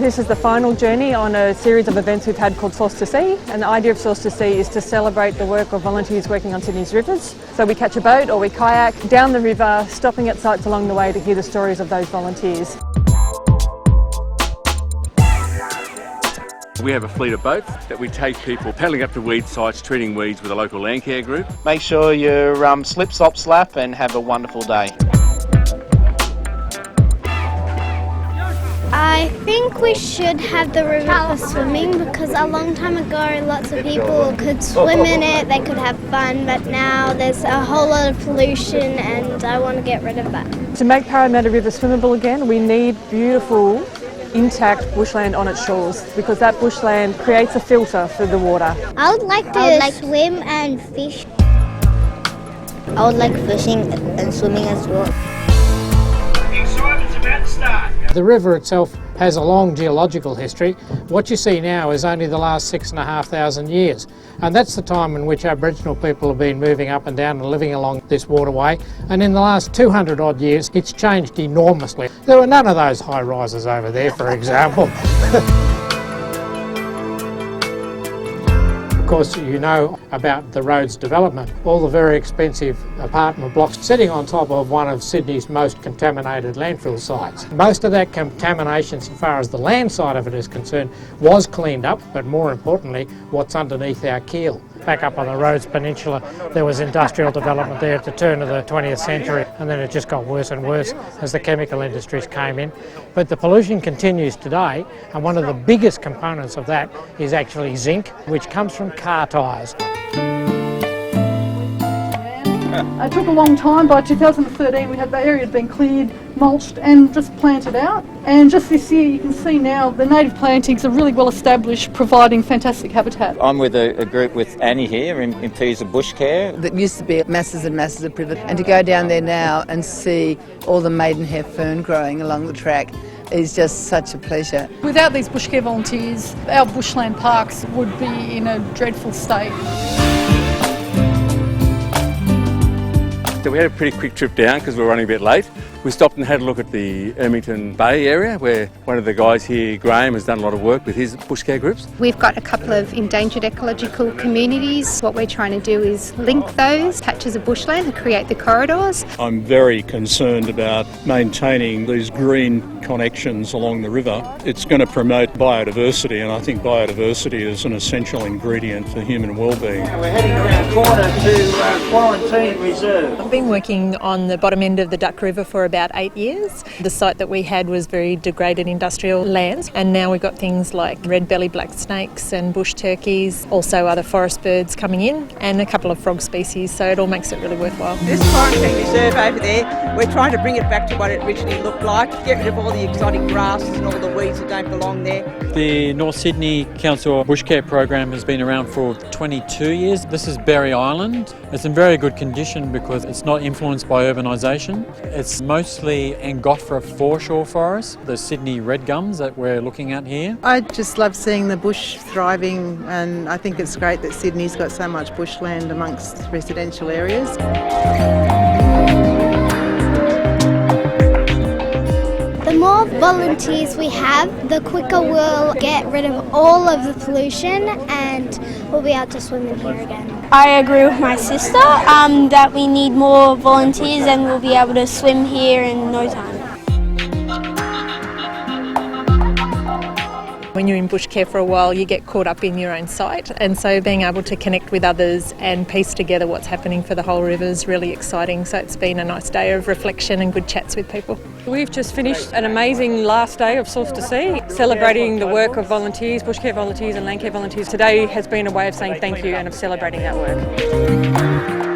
This is the final journey on a series of events we've had called Source to Sea, and the idea of Source to Sea is to celebrate the work of volunteers working on Sydney's rivers. So we catch a boat or we kayak down the river, stopping at sites along the way to hear the stories of those volunteers. We have a fleet of boats that we take people paddling up to weed sites, treating weeds with a local Landcare group. Make sure you slip, slop, slap and have a wonderful day. I think we should have the river for swimming because a long time ago lots of people could swim in it, they could have fun, but now there's a whole lot of pollution and I want to get rid of that. To make Parramatta River swimmable again, we need beautiful, intact bushland on its shores because that bushland creates a filter for the water. I would like to swim and fish. I would like fishing and swimming as well. Excitement's about to start. The river itself has a long geological history. What you see now is only the last 6,500 years. And that's the time in which Aboriginal people have been moving up and down and living along this waterway. And in the last 200 odd years, it's changed enormously. There were none of those high rises over there, for example. Of course, you know about the road's development, all the very expensive apartment blocks sitting on top of one of Sydney's most contaminated landfill sites. Most of that contamination, so far as the land side of it is concerned, was cleaned up, but more importantly, what's underneath our keel. Back up on the Rhodes Peninsula, there was industrial development there at the turn of the 20th century, and then it just got worse and worse as the chemical industries came in. But the pollution continues today, and one of the biggest components of that is actually zinc, which comes from car tyres. It took a long time. By 2013 the area had been cleared, mulched and just planted out. And just this year you can see now the native plantings are really well established, providing fantastic habitat. I'm with a group with Annie here in Pisa Bush Care. That used to be masses and masses of privet, and to go down there now and see all the maidenhair fern growing along the track is just such a pleasure. Without these bushcare volunteers, our bushland parks would be in a dreadful state. So we had a pretty quick trip down because we were running a bit late. We stopped and had a look at the Ermington Bay area where one of the guys here, Graham, has done a lot of work with his bushcare groups. We've got a couple of endangered ecological communities. What we're trying to do is link those patches of bushland and create the corridors. I'm very concerned about maintaining these green connections along the river. It's going to promote biodiversity, and I think biodiversity is an essential ingredient for human well-being. We're heading around the corner to Quarantine Reserve. I've been working on the bottom end of the Duck River for about 8 years. The site that we had was very degraded industrial lands, and now we've got things like red-bellied black snakes and bush turkeys, also other forest birds coming in, and a couple of frog species, so it all makes it really worthwhile. This quarantine reserve over there, we're trying to bring it back to what it originally looked like, get rid of all the exotic grasses and all the weeds that don't belong there. The North Sydney Council Bushcare program has been around for 22 years. This is Berry Island. It's in very good condition because it's not influenced by urbanisation. It's mostly Angophora foreshore forest, the Sydney red gums that we're looking at here. I just love seeing the bush thriving, and I think it's great that Sydney's got so much bushland amongst residential areas. The more volunteers we have, the quicker we'll get rid of all of the pollution and we'll be able to swim in here again. I agree with my sister that we need more volunteers and we'll be able to swim here in no time. When you're in bush care for a while, you get caught up in your own site, and so being able to connect with others and piece together what's happening for the whole river is really exciting. So it's been a nice day of reflection and good chats with people. We've just finished an amazing last day of Source to Sea, celebrating the work of volunteers, bushcare volunteers and landcare volunteers. Today has been a way of saying thank you and of celebrating that work.